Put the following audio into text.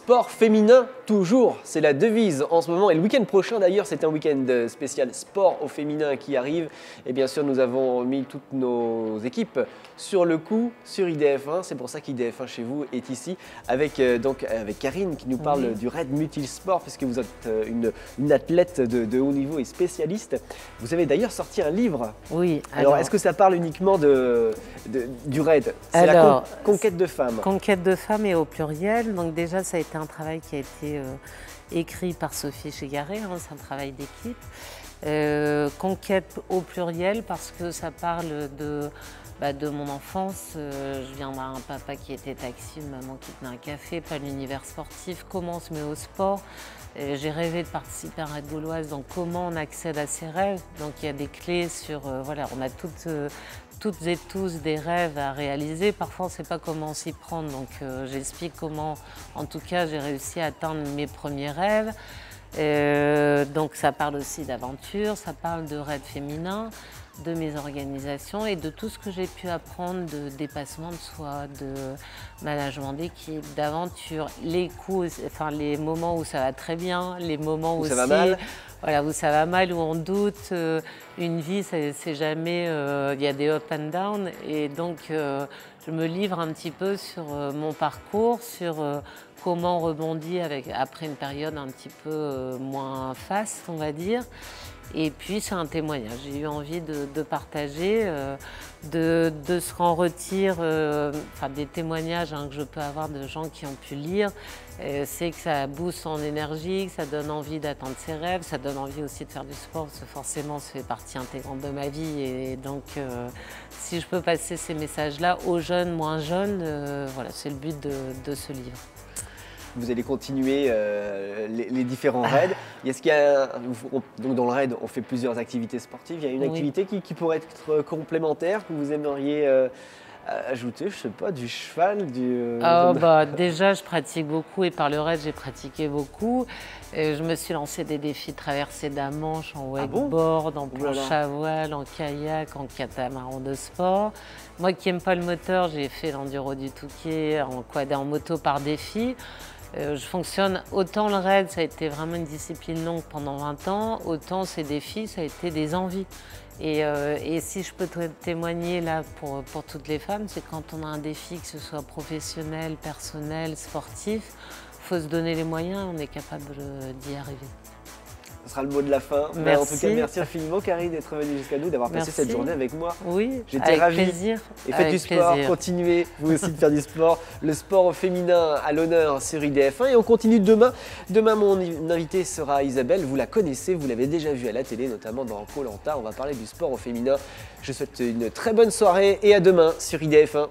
Sport féminin toujours, c'est la devise en ce moment et le week-end prochain d'ailleurs c'est un week-end spécial sport au féminin qui arrive et bien sûr nous avons mis toutes nos équipes sur le coup sur IDF1, c'est pour ça qu'IDF1 chez vous est ici avec, avec Karine qui nous parle du raid multisport puisque vous êtes une athlète de haut niveau et spécialiste. Vous avez d'ailleurs sorti un livre. Oui. Alors est-ce que ça parle uniquement du raid? C'est la conquête de femmes. Conquête de femmes et au pluriel, donc déjà ça a été un travail qui a été écrit par Sophie Chegaré, hein, c'est un travail d'équipe. Conquête au pluriel parce que ça parle de mon enfance. Je viens d'un papa qui était taxi, une maman qui tenait un café, pas l'univers sportif, comment on se met au sport. J'ai rêvé de participer à un raid gauloise, donc comment on accède à ses rêves. Donc il y a des clés sur, voilà, on a toutes et tous des rêves à réaliser. Parfois on ne sait pas comment s'y prendre, donc j'explique comment, en tout cas, j'ai réussi à atteindre mes premiers rêves. Donc ça parle aussi d'aventure, ça parle de raid féminin, de mes organisations et de tout ce que j'ai pu apprendre de dépassement de soi, de management d'équipe, d'aventure, les coups, enfin les moments où ça va très bien, les moments où ça va mal. Voilà, où ça va mal, où on doute. Une vie, c'est jamais, il y a des up and down et donc je me livre un petit peu sur mon parcours, sur comment on rebondit après une période un petit peu moins faste, on va dire. Et puis c'est un témoignage, j'ai eu envie de partager, de ce qu'en retire, des témoignages que je peux avoir de gens qui ont pu lire, c'est que ça booste son énergie, que ça donne envie d'atteindre ses rêves, ça donne envie aussi de faire du sport, parce que forcément ça fait partie intégrante de ma vie. Et donc si je peux passer ces messages-là aux jeunes, moins jeunes, voilà, c'est le but de ce livre. Vous allez continuer les différents raids. Est-ce qu'il y a, donc dans le raid, on fait plusieurs activités sportives. Il y a une activité qui pourrait être complémentaire, que vous aimeriez ajouter, je sais pas, du cheval, Déjà, je pratique beaucoup et par le raid, j'ai pratiqué beaucoup. Je me suis lancé des défis de traversée de la Manche en wakeboard, en planche à voile, en kayak, en catamaran de sport. Moi qui n'aime pas le moteur, j'ai fait l'enduro du Touquet, en quad et en moto par défi. Je fonctionne, autant le raid, ça a été vraiment une discipline longue pendant 20 ans, autant ces défis, ça a été des envies. Et si je peux témoigner là pour toutes les femmes, c'est quand on a un défi, que ce soit professionnel, personnel, sportif, il faut se donner les moyens, on est capable d'y arriver. Ce sera le mot de la fin. Merci. En tout cas, merci infiniment Karine d'être venue jusqu'à nous, d'avoir passé cette journée avec moi. Oui, j'étais ravi. Plaisir. Et faites du sport, continuez vous aussi de faire du sport. Le sport au féminin à l'honneur sur IDF1 et on continue demain. Demain, mon invité sera Isabelle, vous la connaissez, vous l'avez déjà vue à la télé, notamment dans Koh-Lanta. On va parler du sport au féminin. Je vous souhaite une très bonne soirée et à demain sur IDF1.